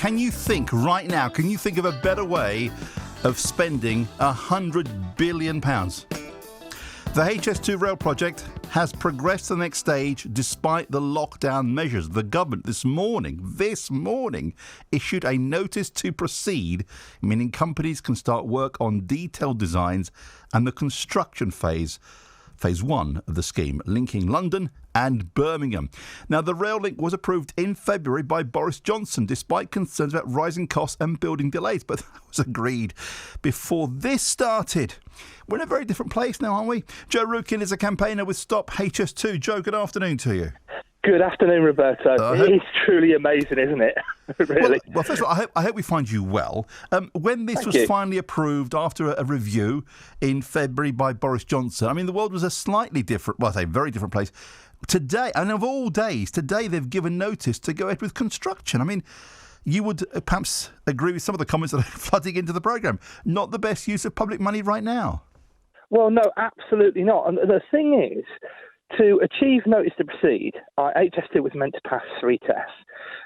can you think right now, can you think of a better way of spending £100 billion? The HS2 rail project has progressed to the next stage despite the lockdown measures. The government this morning, issued a notice to proceed, meaning companies can start work on detailed designs and the construction phase 1 of the scheme, linking London and Birmingham. Now, the rail link was approved in February by Boris Johnson, despite concerns about rising costs and building delays. But that was agreed before this started. We're in a very different place now, aren't we? Joe Rukin is a campaigner with Stop HS2. Joe, good afternoon to you. Good afternoon, Roberto. It's truly amazing, isn't it? Really. Well, first of all, I hope we find you well. When this was finally approved after a review in February by Boris Johnson, I mean, the world was a slightly different, well, I say very different place. Today, and of all days, today they've given notice to go ahead with construction. I mean, you would perhaps agree with some of the comments that are flooding into the programme. Not the best use of public money right now. Well, no, absolutely not. And the thing is, to achieve notice to proceed, HS2 was meant to pass 3 tests.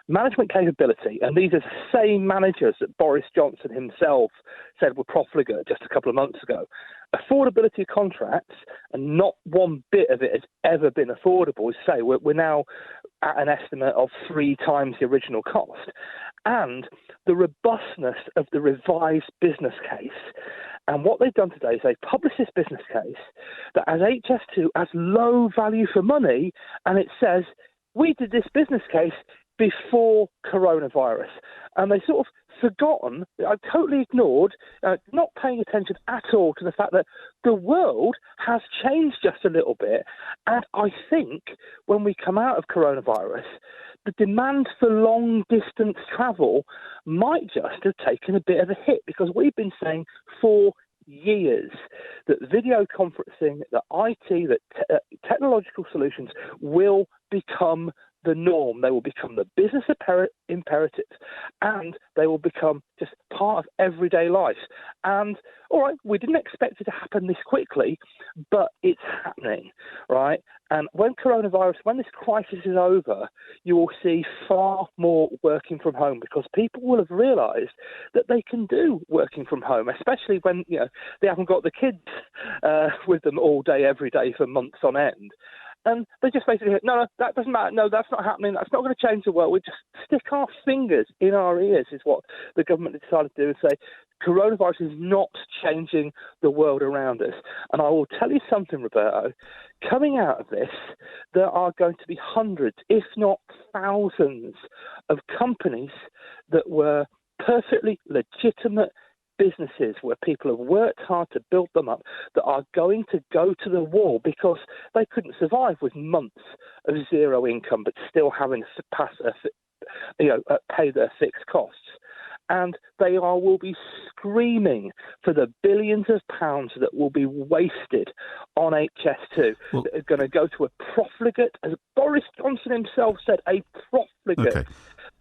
Management capability, and these are the same managers that Boris Johnson himself said were profligate just a couple of months ago. Affordability of contracts, and not one bit of it has ever been affordable. As I say, we're now at an estimate of 3 times the original cost. And the robustness of the revised business case. And what they've done today is they've published this business case that as HS2 has low value for money, and it says, we did this business case before coronavirus. And they sort of forgotten, I totally ignored, not paying attention at all to the fact that the world has changed just a little bit. And I think when we come out of coronavirus, the demand for long-distance travel might just have taken a bit of a hit, because we've been saying for years that video conferencing, that IT, that technological solutions will become the norm. They will become the business imperative, and they will become just part of everyday life. And, all right, we didn't expect it to happen this quickly, but it's happening, right? And when this crisis is over, you will see far more working from home, because people will have realised that they can do working from home, especially when they haven't got the kids with them all day, every day for months on end. And they just basically said, no, that doesn't matter. No, that's not happening. That's not going to change the world. We just stick our fingers in our ears, is what the government decided to do, and say, coronavirus is not changing the world around us. And I will tell you something, Roberto. Coming out of this, there are going to be hundreds, if not thousands, of companies that were perfectly legitimate businesses where people have worked hard to build them up, that are going to go to the wall because they couldn't survive with months of zero income but still having to pay their fixed costs. And they will be screaming for the billions of pounds that will be wasted on HS2, that are going to go to a profligate, as Boris Johnson himself said, a profligate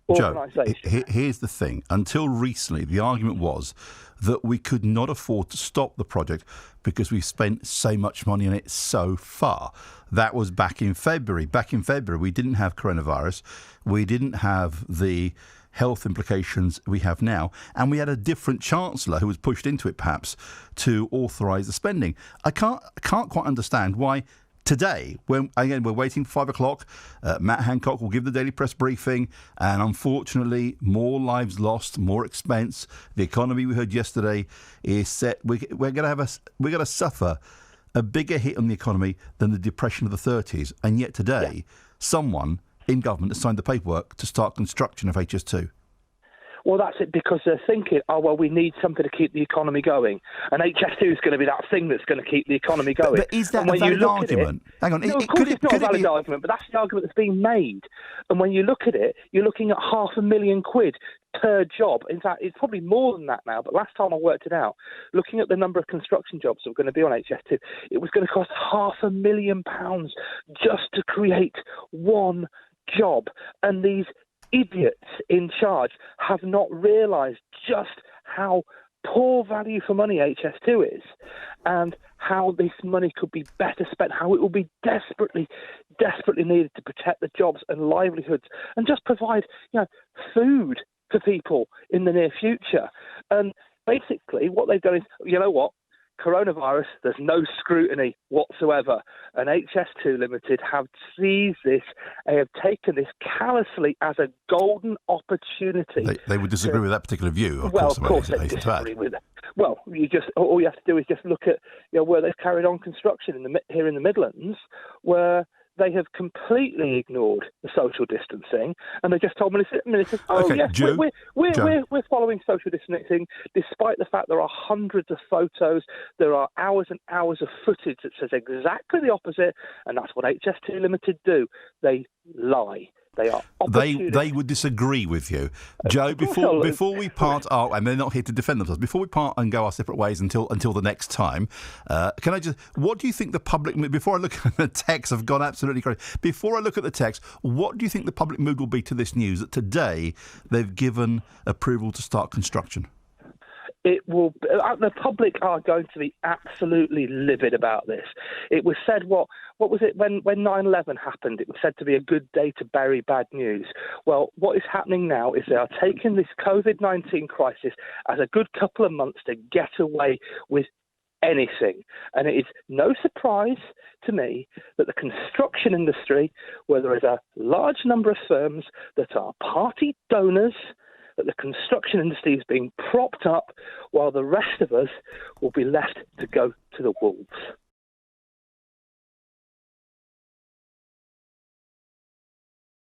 organisation. Joe, here's the thing. Until recently, the argument was that we could not afford to stop the project because we spent so much money on it so far. That was back in February. Back in February, we didn't have coronavirus. We didn't have the health implications we have now. And we had a different chancellor who was pushed into it, perhaps, to authorise the spending. I can't quite understand why today, when, again, we're waiting for 5 o'clock, Matt Hancock will give the Daily Press briefing, and unfortunately, more lives lost, more expense. The economy, we heard yesterday, is set. We're going to suffer a bigger hit on the economy than the Depression of the 30s. And yet today, someone in government has signed the paperwork to start construction of HS2. Well, that's it, because they're thinking, we need something to keep the economy going. And HS2 is going to be that thing that's going to keep the economy going. But is that a valid argument? Hang on. No, of course it's not a valid argument, but that's the argument that's being made. And when you look at it, you're looking at £500,000 per job. In fact, it's probably more than that now, but last time I worked it out, looking at the number of construction jobs that were going to be on HS2, it was going to cost £500,000 just to create one job. And these idiots in charge have not realised just how poor value for money HS2 is, and how this money could be better spent, how it will be desperately needed to protect the jobs and livelihoods and just provide, food for people in the near future. And basically what they've done is, you know what? Coronavirus, there's no scrutiny whatsoever. And HS2 Limited have seized this. They have taken this callously as a golden opportunity. They would disagree with that particular view, of Well, course. they disagree with it. Well, all you have to do is just look at where they've carried on construction here in the Midlands, where they have completely ignored the social distancing, and they just told ministers, Joe, we're following social distancing, despite the fact there are hundreds of photos, there are hours and hours of footage that says exactly the opposite, and that's what HS2 Limited do. They lie. They are They would disagree with you, Joe. Before we part, and they're not here to defend themselves. Before we part and go our separate ways until the next time, can I just? What do you think the public? Before I look at the text, I've gone absolutely crazy. Before I look at the text, what do you think the public mood will be to this news that today they've given approval to start construction? It will. The public are going to be absolutely livid about this. It was said, what was it when 9/11 happened? It was said to be a good day to bury bad news. Well, what is happening now is they are taking this COVID-19 crisis as a good couple of months to get away with anything. And it is no surprise to me that the construction industry, where there is a large number of firms that are party donors, that the construction industry is being propped up while the rest of us will be left to go to the wolves.